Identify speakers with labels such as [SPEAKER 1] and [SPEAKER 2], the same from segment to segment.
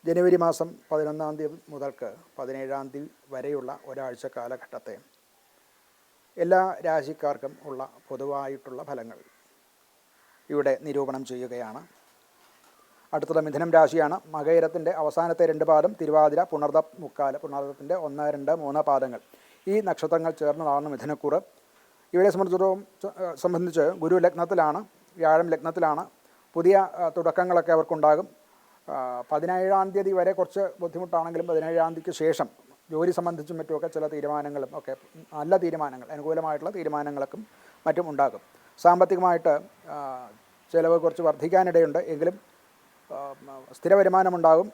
[SPEAKER 1] ജനുവരി മാസം 11-ാം തീയതി മുതൽക്ക് 17-ാം തീയതി വരെയുള്ള ഒരാഴ്ച കാലഘട്ടത്തെ എല്ലാ രാശിക്കാർക്കും ഉള്ള പൊതുവായിട്ടുള്ള ഫലങ്ങൾ ഇവിടെ നിരൂപണം ചെയ്യുകയാണ്. അടുത്തത് മിഥുനം രാശിയാണ്. മകയിരത്തിൻ്റെ അവസാനത്തെ 2 പാദം, തിരുവാതിര, പുണർദം, മുക്കാല്, പുണർദത്തിൻ്റെ 1, 2, 3 പാദങ്ങൾ, ഈ നക്ഷത്രങ്ങൾ ചേർന്നതാണ് മിഥുനക്കൂറ്. ഇവരെ സംബന്ധിച്ച് ഗുരു ലഗ്നത്തിലാണ്, വ്യാഴം ലഗ്നത്തിലാണ്. പുതിയ തുടക്കങ്ങളൊക്കെ അവർക്കുണ്ടാകും. 17-ാം തീയതി വരെ കുറച്ച് ബുദ്ധിമുട്ടാണെങ്കിലും 17-ാം തീയതിക്ക് ശേഷം ജോലി സംബന്ധിച്ചും മറ്റുമൊക്കെ ചില തീരുമാനങ്ങളും ഒക്കെ നല്ല തീരുമാനങ്ങൾ, അനുകൂലമായിട്ടുള്ള തീരുമാനങ്ങളൊക്കെ മറ്റും ഉണ്ടാകും. സാമ്പത്തികമായിട്ട് ചിലവ് കുറച്ച് വർദ്ധിക്കാനിടയുണ്ട്. എങ്കിലും സ്ഥിര വരുമാനമുണ്ടാകും.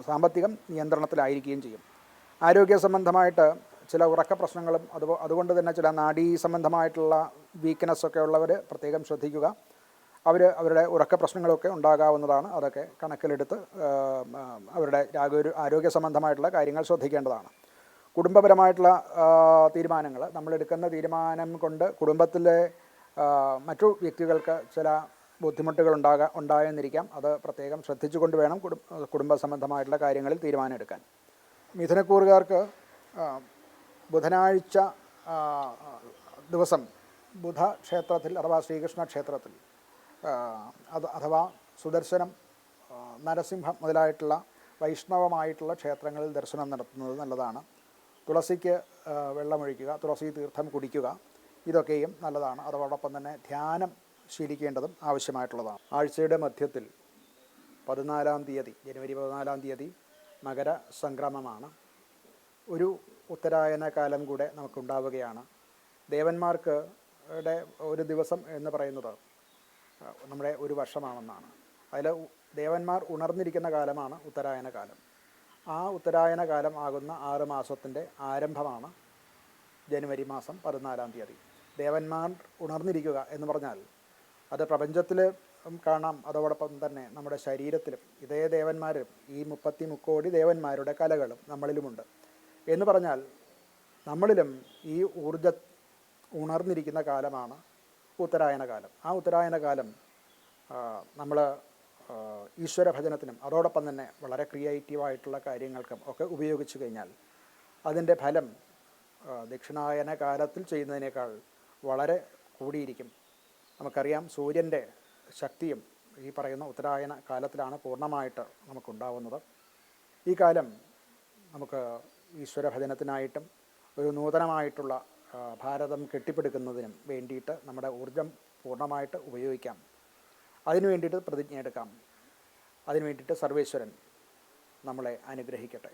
[SPEAKER 1] സാമ്പത്തികം നിയന്ത്രണത്തിലായിരിക്കുകയും ചെയ്യും. ആരോഗ്യ സംബന്ധമായിട്ട് ചില ഉറക്ക പ്രശ്നങ്ങളും അതുകൊണ്ട് തന്നെ ചില നാഡീ സംബന്ധമായിട്ടുള്ള വീക്ക്നെസ്സൊക്കെ ഉള്ളവർ പ്രത്യേകം ശ്രദ്ധിക്കുക. അവരുടെ ഉറക്ക പ്രശ്നങ്ങളൊക്കെ ഉണ്ടാകാവുന്നതാണ്. അതൊക്കെ കണക്കിലെടുത്ത് അവരുടെ ആരോഗ്യ സംബന്ധമായിട്ടുള്ള കാര്യങ്ങൾ ശ്രദ്ധിക്കേണ്ടതാണ്. കുടുംബപരമായിട്ടുള്ള തീരുമാനങ്ങൾ, നമ്മളെടുക്കുന്ന തീരുമാനം കൊണ്ട് കുടുംബത്തിലെ മറ്റു വ്യക്തികൾക്ക് ചില ബുദ്ധിമുട്ടുകൾ ഉണ്ടായെന്നിരിക്കാം. അത് പ്രത്യേകം ശ്രദ്ധിച്ചുകൊണ്ട് വേണം കുടുംബ സംബന്ധമായിട്ടുള്ള കാര്യങ്ങളിൽ തീരുമാനമെടുക്കാൻ. മിഥുനക്കൂറുകാർക്ക് ബുധനാഴ്ച ദിവസം ബുധ ക്ഷേത്രത്തിൽ അഥവാ ശ്രീകൃഷ്ണ ക്ഷേത്രത്തിൽ അഥവാ സുദർശനം, നരസിംഹം മുതലായിട്ടുള്ള വൈഷ്ണവമായിട്ടുള്ള ക്ഷേത്രങ്ങളിൽ ദർശനം നടത്തുന്നത് നല്ലതാണ്. തുളസിക്ക് വെള്ളമൊഴിക്കുക, തുളസി തീർത്ഥം കുടിക്കുക, ഇതൊക്കെയും നല്ലതാണ്. അതോടൊപ്പം തന്നെ ധ്യാനം ശീലിക്കേണ്ടതും ആവശ്യമായിട്ടുള്ളതാണ്. ആഴ്ചയുടെ മധ്യത്തിൽ 14-ാം തീയതി, ജനുവരി 14-ാം തീയതി മകര സംക്രമമാണ്. ഒരു ഉത്തരായന കാലം കൂടെ നമുക്കുണ്ടാവുകയാണ്. ദേവന്മാർക്ക് ഒരു ദിവസം എന്ന് പറയുന്നത് നമ്മുടെ ഒരു വർഷമാണെന്നാണ്. അതിൽ ദേവന്മാർ ഉണർന്നിരിക്കുന്ന കാലമാണ് ഉത്തരായന കാലം. ആ ഉത്തരായന കാലം ആകുന്ന 6 മാസത്തിൻ്റെ ആരംഭമാണ് ജനുവരി മാസം 14-ാം തീയതി. ദേവന്മാർ ഉണർന്നിരിക്കുക എന്ന് പറഞ്ഞാൽ അത് പ്രപഞ്ചത്തിൽ കാണാം. അതോടൊപ്പം തന്നെ നമ്മുടെ ശരീരത്തിലും ഇതേ ദേവന്മാരും ഈ 33 കോടി ദേവന്മാരുടെ കലകളും നമ്മളിലുമുണ്ട് എന്ന് പറഞ്ഞാൽ നമ്മളിലും ഈ ഉണർന്നിരിക്കുന്ന കാലമാണ് ഉത്തരായന കാലം. ആ ഉത്തരായന കാലം നമ്മൾ ഈശ്വരഭജനത്തിനും അതോടൊപ്പം തന്നെ വളരെ ക്രിയേറ്റീവായിട്ടുള്ള കാര്യങ്ങൾക്കും ഒക്കെ ഉപയോഗിച്ചു കഴിഞ്ഞാൽ അതിൻ്റെ ഫലം ദക്ഷിണായന കാലത്തിൽ ചെയ്യുന്നതിനേക്കാൾ വളരെ കൂടിയിരിക്കും. നമുക്കറിയാം, സൂര്യൻ്റെ ശക്തിയും ഈ പറയുന്ന ഉത്തരായന കാലത്തിലാണ് പൂർണ്ണമായിട്ട് നമുക്കുണ്ടാവുന്നത്. ഈ കാലം നമുക്ക് ഈശ്വരഭജനത്തിനായിട്ടും ഒരു നൂതനമായിട്ടുള്ള ഭാരതം കെട്ടിപ്പടുക്കുന്നതിനും വേണ്ടിയിട്ട് നമ്മുടെ ഊർജം പൂർണ്ണമായിട്ട് ഉപയോഗിക്കാം. അതിനു വേണ്ടിയിട്ട് പ്രതിജ്ഞയെടുക്കാം. അതിനു വേണ്ടിയിട്ട് സർവേശ്വരൻ നമ്മളെ അനുഗ്രഹിക്കട്ടെ.